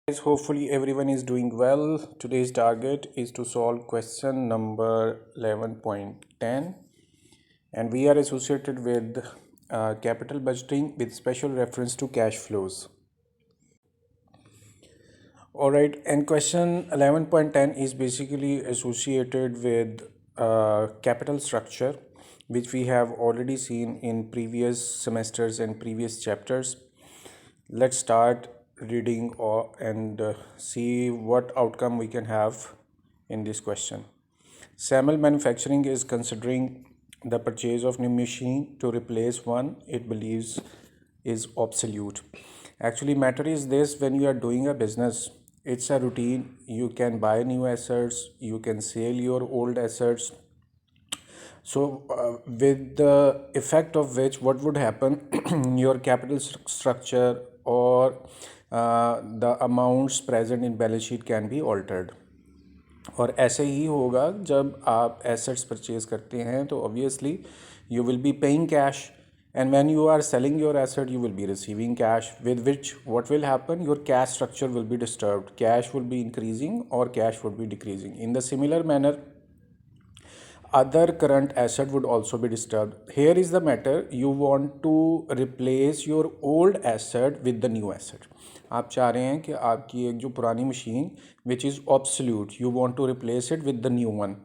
Guys, hopefully everyone is doing well. Today's target is to solve question number 11.10, and we are associated with capital budgeting with special reference to cash flows. All right, and question 11.10 is basically associated with capital structure, which we have already seen in previous semesters and previous chapters. Let's start reading and see what outcome we can have in this question. Samuel Manufacturing is considering the purchase of new machine to replace one it believes is obsolete. Actually, matter is this: when you are doing a business, it's a routine. You can buy new assets, you can sell your old assets. So, with the effect of which, what would happen? Your capital structure or the amounts present in balance sheet can be altered. और ऐसे ही होगा जब आप assets purchase करते हैं तो obviously you will be paying cash, and when you are selling your asset you will be receiving cash, with which what will happen, your cash structure will be disturbed. Cash will be increasing or cash would be decreasing. In the similar manner, other current asset would also be disturbed. Here is the matter: you want to replace your old asset with the new asset. आप चाह रहे हैं कि आपकी एक जो पुरानी machine which is obsolete, you want to replace it with the new one.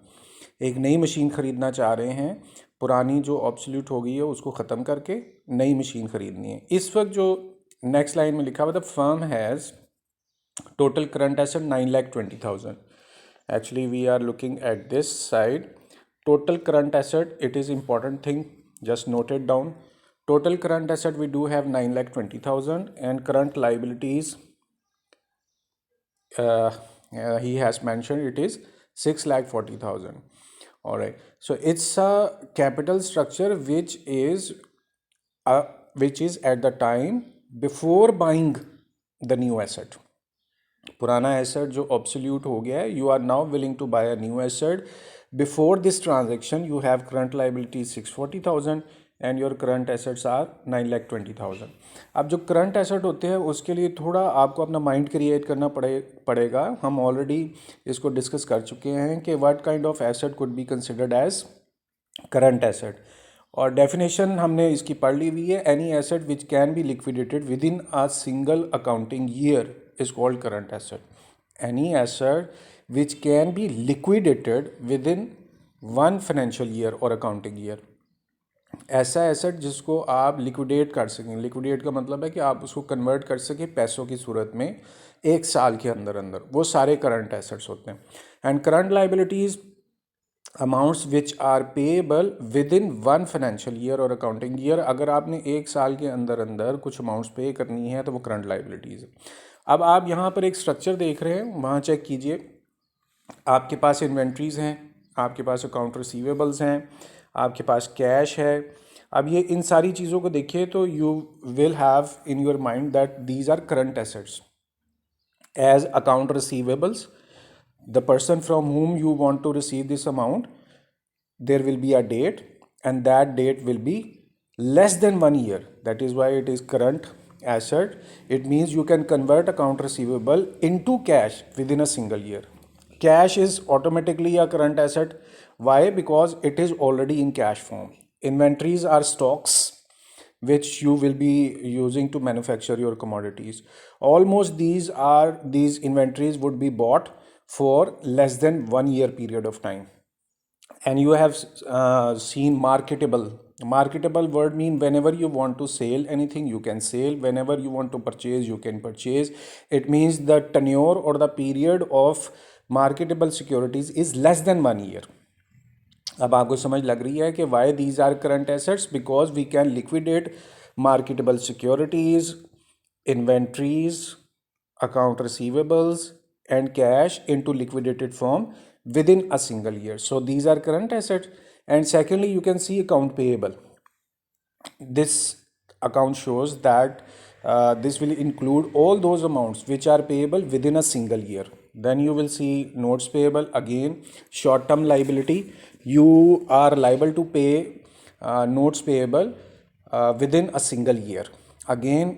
एक नई मशीन ख़रीदना चाह रहे हैं, पुरानी जो ऑब्सोल्यूट हो गई है उसको ख़त्म करके नई मशीन ख़रीदनी है. इस वक्त जो नेक्स्ट लाइन में लिखा हुआ, the firm has total current asset 9,20,000. Actually, we are looking at this side. Total current asset, it is important thing, just note it down. Total current asset we do have 9,20,000, and current liabilities he has mentioned it is 6,40,000. All right, so it's a capital structure which is at the time before buying the new asset. पुराना asset जो obsolete हो गया है, you are now willing to buy a new asset. Before this transaction you have current liability 640,000 and your current assets are 9,20,000. अब जो current asset होते हैं उसके लिए थोड़ा आपको अपना माइंड क्रिएट करना पड़ेगा. हम ऑलरेडी इसको डिस्कस कर चुके हैं कि what kind of asset could be considered as current asset, और डेफिनेशन हमने इसकी पढ़ ली हुई है. Any asset which can be liquidated within a single accounting year is called current asset. Any asset which can be liquidated within one financial year or accounting year. ऐसा asset जिसको आप liquidate कर सकें. Liquidate का मतलब है कि आप उसको कन्वर्ट कर सकें पैसों की सूरत में एक साल के अंदर अंदर, वो सारे करंट एसेट्स होते हैं. And current liabilities amounts which are payable within one financial year और अकाउंटिंग ईयर. अगर आपने एक साल के अंदर अंदर कुछ अमाउंट्स पे करनी है तो वो करंट लाइबिलिटीज़ है. अब आप यहाँ पर एक स्ट्रक्चर देख रहे हैं, वहाँ चेक कीजिए. आपके पास इन्वेंट्रीज़ हैं, आपके पास अकाउंट रिसीवेबल्स हैं, आपके पास कैश है. अब ये इन सारी चीज़ों को देखिए तो you will have in your mind that these are current assets. As account receivables, the person from whom you want to receive this amount, there will be a date, and that date will be less than 1 year. That is why it is current asset. It means you can convert account receivable into cash within a single year. Cash is automatically a current asset. Why? Because it is already in cash form. Inventories are stocks which you will be using to manufacture your commodities. Almost these inventories would be bought for less than 1 year period of time. And you have seen marketable word mean whenever you want to sell anything you can sell, whenever you want to purchase you can purchase. It means the tenure or the period of marketable securities is less than 1 year. अब आपको समझ लग रही है कि why these are current assets, because we can liquidate marketable securities, inventories, account receivables and cash into liquidated form within a single year. So these are current assets. And secondly, you can see account payable. This account shows that this will include all those amounts which are payable within a single year. Then you will see notes payable. Again, short term liability, you are liable to pay notes payable within a single year. Again,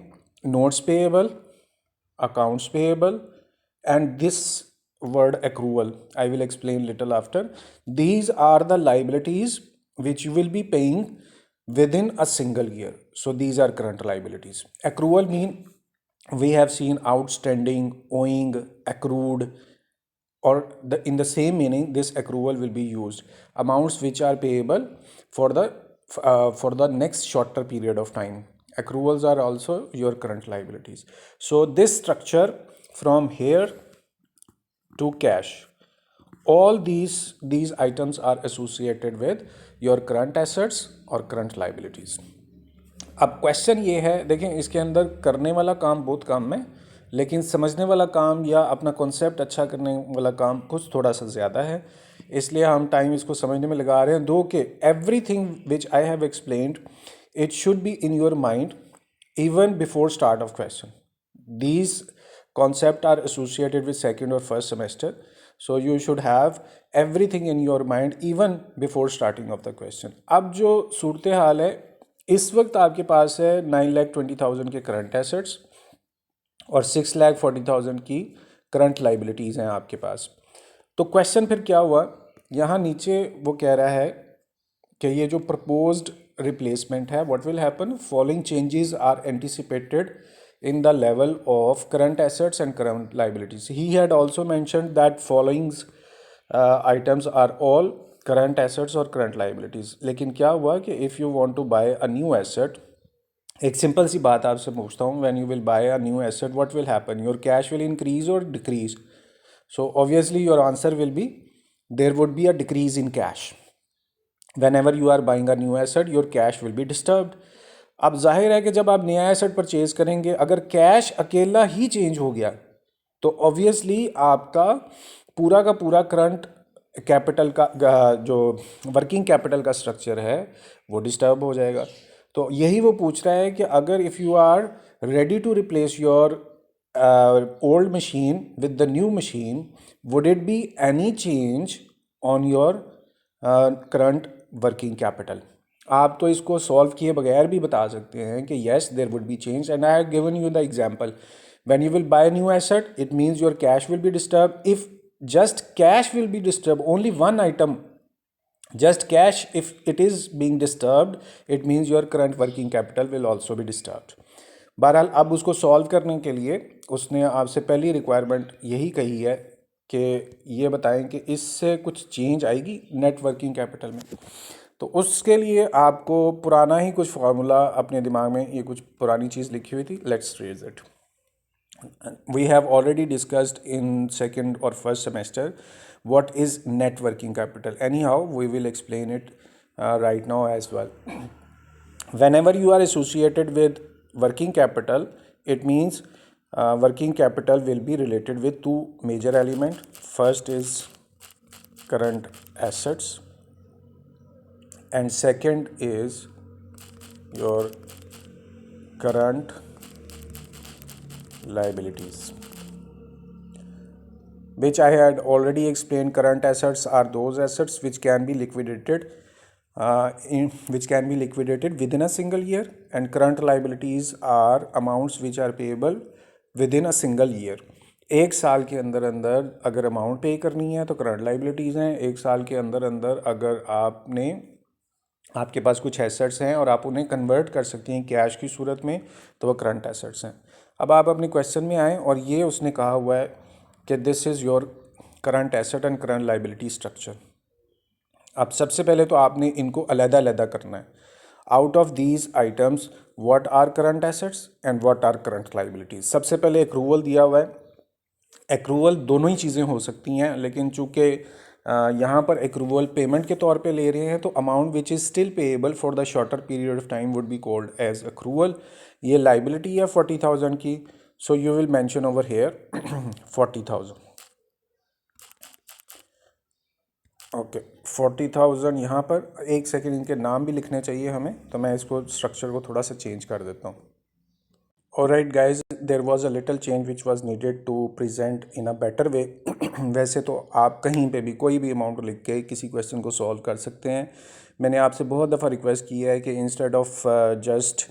notes payable, accounts payable, and this word accrual I will explain little after. These are the liabilities which you will be paying within a single year. So these are current liabilities. Accrual mean we have seen outstanding, owing, accrued, or in the same meaning this accrual will be used amounts which are payable for the next shorter period of time. Accruals are also your current liabilities. So this structure from here to cash, all these items are associated with your current assets और current liabilities. अब question ये है, देखें इसके अंदर करने वाला काम बहुत कम है, लेकिन समझने वाला काम या अपना कॉन्सेप्ट अच्छा करने वाला काम कुछ थोड़ा सा ज़्यादा है, इसलिए हम टाइम इसको समझने में लगा रहे हैं. दो कि everything which I have explained it should be in your mind even before start of question. These concepts are associated with second or first semester, so you should have everything in your mind even before starting of the question. अब जो सूरत हाल है इस वक्त आपके पास है 9,20,000 के current assets और 6,40,000 की करंट लाइबिलिटीज़ हैं आपके पास. तो क्वेश्चन फिर क्या हुआ, यहाँ नीचे वो कह रहा है कि ये जो प्रपोज्ड रिप्लेसमेंट है, what will happen, following changes are anticipated in the level of current assets and current liabilities. He had also mentioned that following items are all current assets or current liabilities. लेकिन क्या हुआ कि if you want to buy a new asset, एक simple सी बात आपसे पूछता हूँ, when you will buy a new asset, what will happen? Your cash will increase or decrease? So obviously your answer will be there would be a decrease in cash. Whenever you are buying a new asset, your cash will be disturbed. अब जाहिर है कि जब आप नया asset purchase करेंगे, अगर cash अकेला ही चेंज हो गया तो ऑब्वियसली आपका पूरा का पूरा करंट कैपिटल का जो वर्किंग कैपिटल का स्ट्रक्चर है वो डिस्टर्ब हो जाएगा. तो यही वो पूछ रहा है कि अगर if you are ready to replace your old machine with the new machine, would it be any change on your current working capital. आप तो इसको सॉल्व किए बगैर भी बता सकते हैं कि yes there would be change. And I have given you the example, when you will buy new asset it means your cash will be disturb. If just cash will be disturb, only one item, just cash, if it is being disturbed, it means your current working capital will also be disturbed. बहरहाल अब उसको solve करने के लिए उसने आपसे पहली requirement यही कही है कि ये बताएं कि इससे कुछ चेंज आएगी नेट वर्किंग कैपिटल में. तो उसके लिए आपको पुराना ही कुछ फार्मूला अपने दिमाग में, ये कुछ पुरानी चीज़ लिखी हुई थी, let's raise it. We have already discussed in second or first semester what is net working capital. Anyhow, we will explain it right now as well. Whenever you are associated with working capital, it means working capital will be related with two major elements. First is current assets and second is your current liabilities, which I had already explained. Current assets are those assets which can be liquidated within a single year, and current liabilities are amounts which are payable within a single year. एक साल के अंदर अंदर अगर amount पे करनी है तो करंट लाइबिलिटीज़ हैं. एक साल के अंदर अंदर अगर आपके पास कुछ एसेट्स हैं और आप उन्हें कन्वर्ट कर सकती हैं कैश की सूरत में, तो वो करंट एसेट्स हैं. अब आप अपने क्वेश्चन में आएँ और ये उसने कहा हुआ है कि this is your current asset and current liability structure. अब सबसे पहले तो आपने इनको अलग अलग करना है. Out of these items what are current assets and what are current liabilities. सबसे पहले एक्रूवल दिया हुआ है. एक्रूवल दोनों ही चीज़ें हो सकती हैं, लेकिन चूँकि यहाँ पर एक्रूवल पेमेंट के तौर पे ले रहे हैं तो amount which is still payable for the shorter period of time would be called as accrual. ये लाइबिलिटी है 40,000 की, so you will mention over here 40,000. Okay 40,000. यहाँ पर एक सेकेंड, इनके नाम भी लिखने चाहिए हमें, तो मैं इसको स्ट्रक्चर को थोड़ा सा चेंज कर देता हूँ. Alright guys, there was a little change which was needed to present in a better way. वैसे तो आप कहीं पे भी कोई भी अमाउंट लिख के किसी क्वेश्चन को सॉल्व कर सकते हैं. मैंने आपसे बहुत दफ़ा रिक्वेस्ट किया है कि instead of just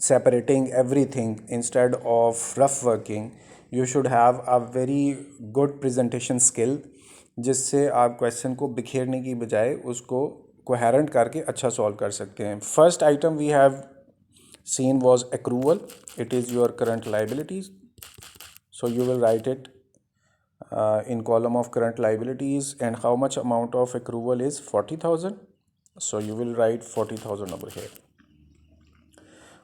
separating everything, instead of rough working, You should have a very good presentation skill, जिससे आप क्वेश्चन को बिखेरने की बजाय उसको कोहेरेंट करके अच्छा सॉल्व कर सकते हैं. First item we have seen was accrual. It is your current liabilities. So you will write it in column of current liabilities, and how much amount of accrual is 40,000. So you will write 40,000 over here.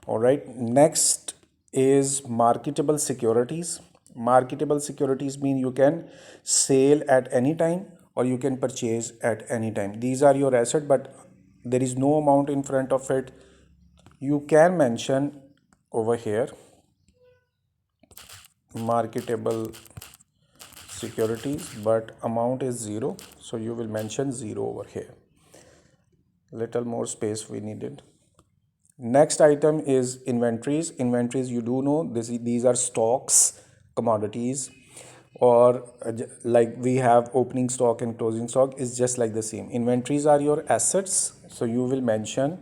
All right. Next is marketable securities. Marketable securities mean you can sell at any time or you can purchase at any time. These are your asset, but there is no amount in front of it. You can mention over here marketable securities, but amount is 0, so you will mention 0 over here. Little more space we needed. Next item is inventories. Inventories, you do know these are stocks, commodities, or like we have opening stock and closing stock is just like the same. Inventories are your assets, so you will mention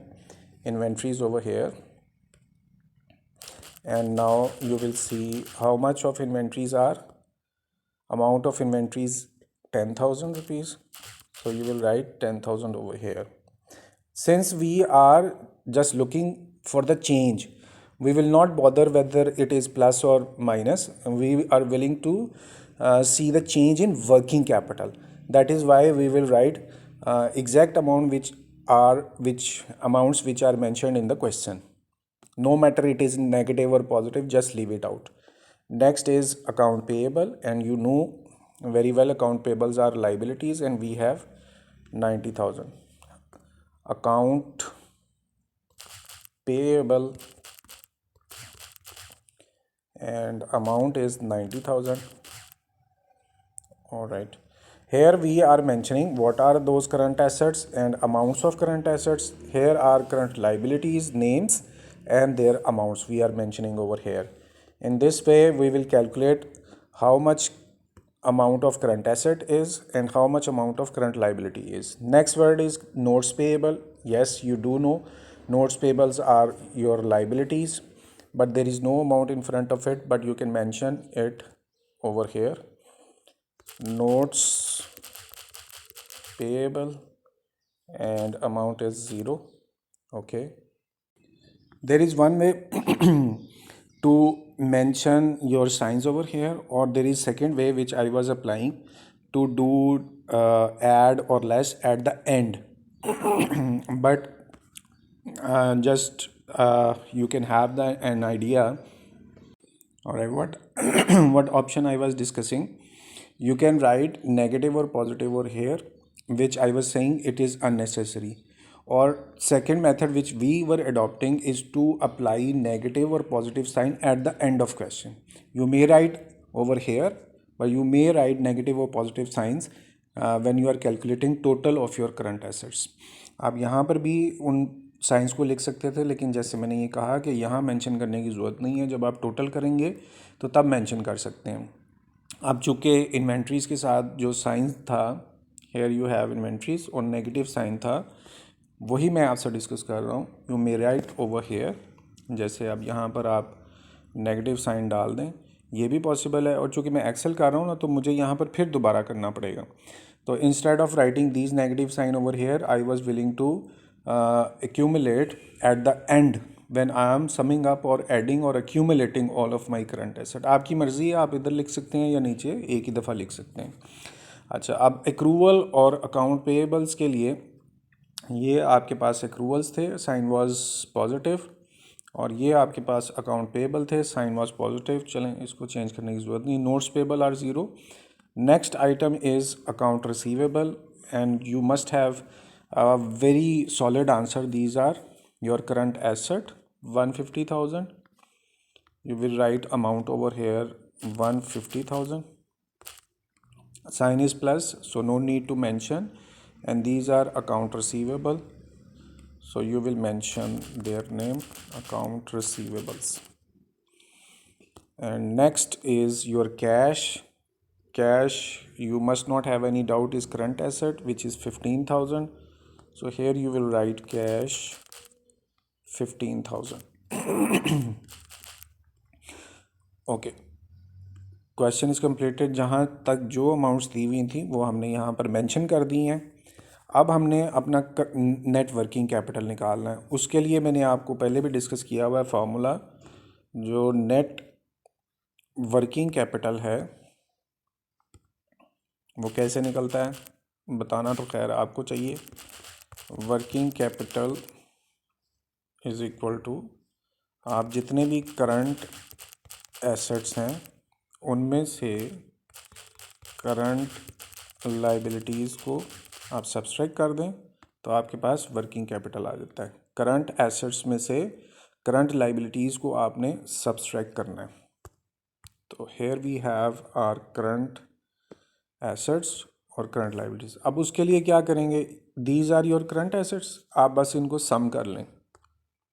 inventories over here. And now you will see how much of inventories are. Amount of inventories 10,000 rupees, so you will write 10,000 over here. Since we are just looking for the change, we will not bother whether it is plus or minus. We are willing to see the change in working capital. That is why we will write exact amount which amounts which are mentioned in the question. No matter it is negative or positive, just leave it out. Next is account payable, and you know very well account payables are liabilities, and we have 90,000. Account payable and amount is 90,000. All right. Here we are mentioning what are those current assets and amounts of current assets. Here are current liabilities, names, and their amounts we are mentioning over here. In this way, we will calculate how much amount of current asset is and how much amount of current liability is. Next word is notes payable. Yes, you do know notes payables are your liabilities, but there is no amount in front of it, but you can mention it over here. Notes payable and amount is 0. Okay. There is one way to mention your signs over here, or there is second way which I was applying to do add or less at the end. But just you can have an idea. All right, what what option I was discussing, you can write negative or positive over here, which I was saying it is unnecessary. Or second method which we were adopting is to apply negative or positive sign at the end of question. You may write over here, but you may write negative or positive signs when you are calculating total of your current assets. आप यहाँ पर भी उन science को लिख सकते थे, लेकिन जैसे मैंने ये कहा कि यहाँ मेंशन करने की ज़रूरत नहीं है. जब आप टोटल करेंगे तो तब मेंशन कर सकते हैं. अब चूँकि इन्वेंट्रीज़ के साथ जो साइन था, हेयर यू हैव इन्वेंट्रीज, और नेगेटिव साइन था, वही मैं आपसे डिस्कस कर रहा हूँ. You may right over here. जैसे अब यहाँ पर आप नेगेटिव साइन डाल दें, ये भी पॉसिबल है. और चूँकि मैं एक्सेल कर रहा हूँ ना, तो मुझे यहाँ पर फिर दोबारा करना पड़ेगा. तो instead of writing these negative sign over here, I was willing to accumulate at the end when I am summing up or adding or accumulating all of my current asset. आपकी मर्ज़ी है, आप इधर लिख सकते हैं या नीचे एक ही दफ़ा लिख सकते हैं. अच्छा, अब एक्रूवल और अकाउंट पेएबल्स के लिए ये आपके पास एक्रूवल्स थे, साइन वाज पॉजिटिव, और ये आपके पास अकाउंट पेएबल थे, साइन वाज पॉजिटिव. चलें, इसको चेंज करने की ज़रूरत नहीं. Notes payable are 0. Next item is account receivable, and you must have a very solid answer. These are your current asset 150,000. You will write amount over here 150,000. Sign is plus, so no need to mention. And these are account receivable, so you will mention their name, account receivables. And next is your cash. Cash, you must not have any doubt, is current asset, which is 15,000. So here you will write cash 15,000. Okay. Question is completed. जहाँ तक जो amounts दी हुई थी वो हमने यहाँ पर mention कर दी हैं। अब हमने अपना नेट वर्किंग कैपिटल निकालना है। उसके लिए मैंने आपको पहले भी डिस्कस किया हुआ है फार्मूला। जो नेट वर्किंग कैपिटल है वो कैसे निकलता है बताना तो खैर आपको चाहिए। Working capital is equal to, आप जितने भी करंट एसेट्स हैं उनमें से करंट लाइबिलिटीज़ को आप सब्सट्रैक्ट कर दें तो आपके पास वर्किंग कैपिटल आ जाता है। करंट एसेट्स में से करंट लाइबिलिटीज़ को आपने सब्सट्रैक्ट करना है। तो here we have are current assets और करंट लाइबिलिटीज़। अब उसके लिए क्या करेंगे, these are your current assets, आप बस इनको सम कर लें।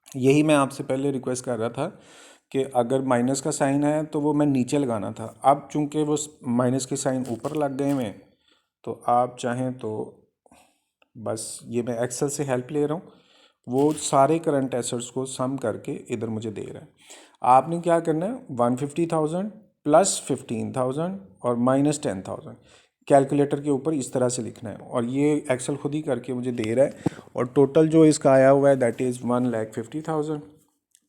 यही मैं आपसे पहले रिक्वेस्ट कर रहा था कि अगर माइनस का साइन है तो वो मैं नीचे लगाना था। अब चूंकि वो माइनस के साइन ऊपर लग गए हैं तो आप चाहें तो बस ये मैं एक्सेल से हेल्प ले रहा हूँ, वो सारे करंट एसेट्स को सम करके इधर मुझे दे रहा है। आपने क्या करना है, 150,000 प्लस 15,000 और माइनस 10,000 कैलकुलेटर के ऊपर इस तरह से लिखना है और ये एक्सेल खुद ही करके मुझे दे रहा है। और टोटल जो इसका आया हुआ है दैट इज़ 1,50,000।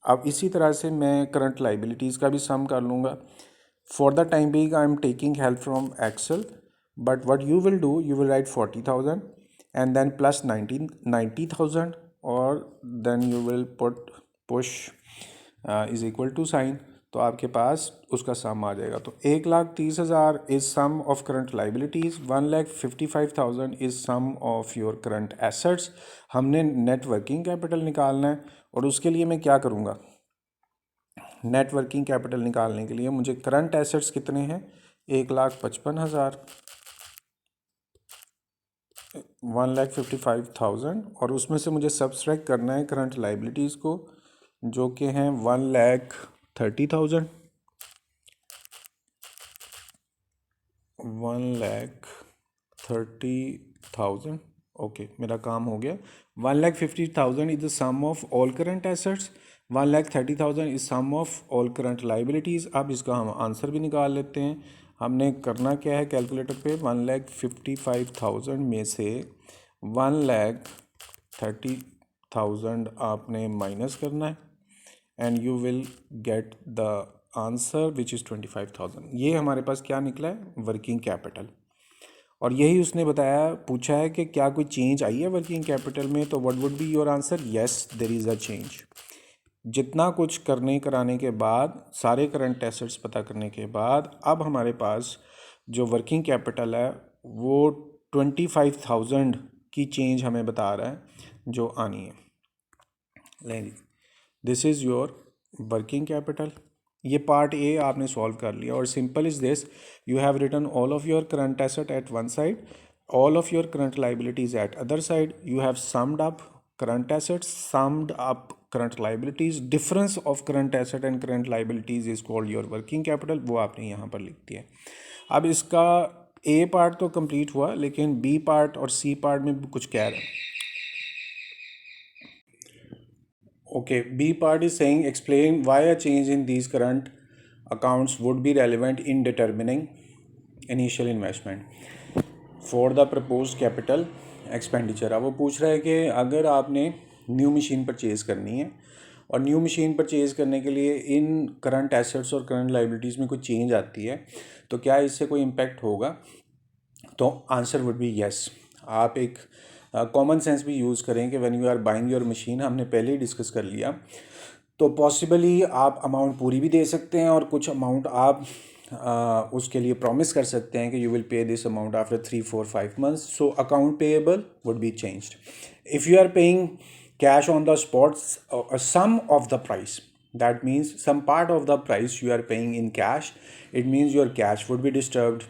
अब इसी तरह से मैं करंट लाइबिलिटीज़ का भी सम कर लूँगा। For the time being I am taking help from Excel, but what you will do, you will write 40,000 and then plus 90,000 or then you will push is equal to sign, तो आपके पास उसका सम आ जाएगा। तो 1,30,000 is sum of current liabilities, 1,55,000 is sum of your current assets. हमने net working capital निकालना है और उसके लिए मैं क्या करूँगा, नेट वर्किंग कैपिटल निकालने के लिए मुझे करंट एसेट्स कितने हैं, 1,55,000, 1,55,000 और उसमें से मुझे सब्सट्रैक्ट करना है करंट लाइबिलिटीज़ को जो कि हैं 1,30,000, 1,30,000। ओके, मेरा काम हो गया। 1,50,000 is the sum of all current assets, 1,30,000 is sum of all current liabilities. अब इसका हम आंसर भी निकाल लेते हैं। हमने करना क्या है कैलकुलेटर पे, 1,55,000 में से 1,30,000 आपने माइनस करना है and you will get the answer which is 25,000। ये हमारे पास क्या निकला है, वर्किंग कैपिटल। और यही उसने बताया, पूछा है कि क्या कोई चेंज आई है वर्किंग कैपिटल में, तो what would be your answer, yes there is a change. जितना कुछ करने कराने के बाद, सारे करंट एसेट्स पता करने के बाद, अब हमारे पास जो वर्किंग कैपिटल है वो 25,000 की चेंज हमें बता रहा है जो आनी है। लें, this is your working capital. ये पार्ट ए आपने सॉल्व कर लिया और simple is this, you have written all of your current asset at one side, all of your current liabilities at other side. You have summed up current assets, summed up current liabilities. Difference of current asset and current liabilities is called your working capital. वो आपने यहाँ पर लिख दिया। अब इसका ए part तो complete हुआ, लेकिन बी पार्ट और सी पार्ट में कुछ कह रहा है। Okay, B part is saying explain why a change in these current accounts would be relevant in determining initial investment for the proposed capital expenditure। अब वो पूछ रहा है कि अगर आपने न्यू मशीन परचेज़ करनी है और न्यू मशीन परचेज़ करने के लिए इन करंट एसेट्स और करंट लाइबिलिटीज़ में कोई चेंज आती है तो क्या इससे कोई इम्पैक्ट होगा, तो आंसर वुड बी येस। आप एक कॉमन सेंस भी यूज़ करें कि when you are buying your machine, हमने पहले ही डिस्कस कर लिया, तो पॉसिबली आप अमाउंट पूरी भी दे सकते हैं और कुछ अमाउंट आप उसके लिए प्रॉमिस कर सकते हैं कि you will pay this amount after 3, 4, 5 months। So account payable would be changed. If you are paying cash on the spot some of the price, that means some part of the price you are paying in cash, it means your cash would be disturbed।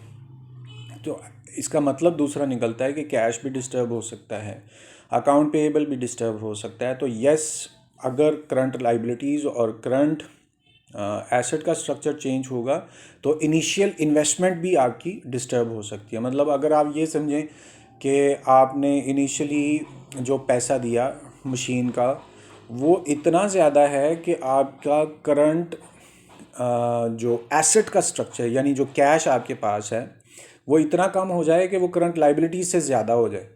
तो इसका मतलब दूसरा निकलता है कि cash भी disturb हो सकता है, अकाउंट पेएबल भी डिस्टर्ब हो सकता है। तो यस, अगर करंट लाइबिलिटीज़ और करंट एसेट का स्ट्रक्चर चेंज होगा तो इनिशियल इन्वेस्टमेंट भी आपकी डिस्टर्ब हो सकती है। मतलब अगर आप ये समझें कि आपने इनिशियली जो पैसा दिया मशीन का वो इतना ज़्यादा है कि आपका करंट जो एसेट का स्ट्रक्चर यानी जो कैश आपके पास है वो इतना कम हो जाए कि वो करंट लाइबिलिटीज से ज़्यादा हो जाए,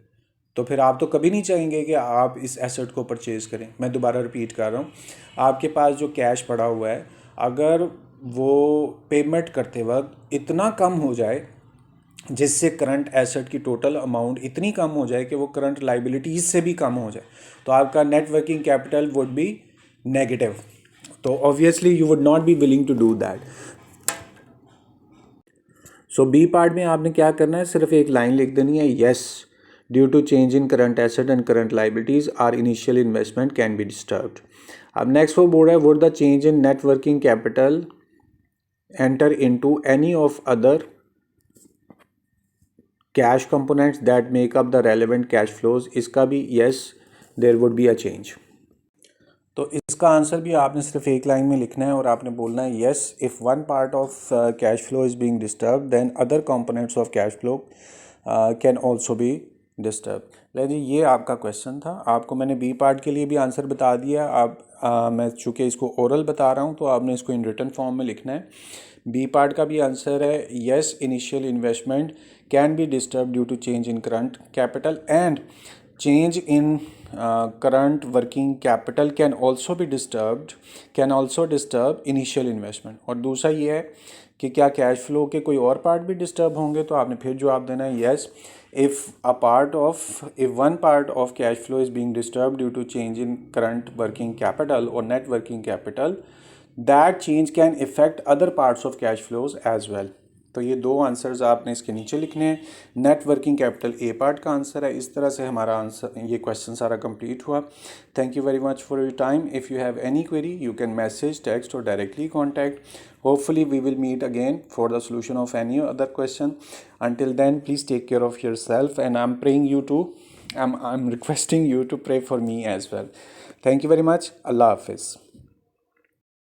तो फिर आप तो कभी नहीं चाहेंगे कि आप इस एसेट को परचेज़ करें। मैं दोबारा रिपीट कर रहा हूँ, आपके पास जो कैश पड़ा हुआ है अगर वो पेमेंट करते वक्त इतना कम हो जाए जिससे करंट एसेट की टोटल अमाउंट इतनी कम हो जाए कि वो करंट लाइबिलिटीज़ से भी कम हो जाए, तो आपका net working capital would be negative. तो obviously you would not be willing to do that. So B part में आपने क्या करना है, सिर्फ एक लाइन लिख देनी है, yes due to change in current asset and current liabilities are initial investment can be disturbed. अब नेक्स्ट वो बोल रहा है, would the change in net working capital enter into any of other cash components that make up the relevant cash flows. इसका भी yes there would be a change. तो इसका answer भी आपने सिर्फ एक लाइन में लिखना है और आपने बोलना है yes if one part of cash flow is being disturb then other components of cash flow can also be disturb. लेकिन ये आपका क्वेश्चन था, आपको मैंने बी पार्ट के लिए भी आंसर बता दिया। आप मैं चूँकि इसको ओरल बता रहा हूँ तो आपने इसको इन रिटन फॉर्म में लिखना है। बी पार्ट का भी आंसर है yes initial investment can be disturb due to change in current capital and change in current working capital can also disturb initial investment। और दूसरा ये है कि क्या कैश फ्लो के कोई और पार्ट भी डिस्टर्ब होंगे, तो आपने फिर जवाब देना है yes if one part of cash flow is being disturbed due to change in current working capital or net working capital, that change can affect other parts of cash flows as well। तो ये दो answers आपने इसके नीचे लिखने हैं। Net working capital A part का answer है। इस तरह से हमारा आंसर, ये क्वेश्चन सारा कंप्लीट हुआ। Thank you very much for your time. If you have any query you can message, text और directly contact. Hopefully we will meet again for the solution of any other question. Until then, please take care of yourself, and I'm requesting you to pray for me as well. Thank you very much. Allah Hafiz.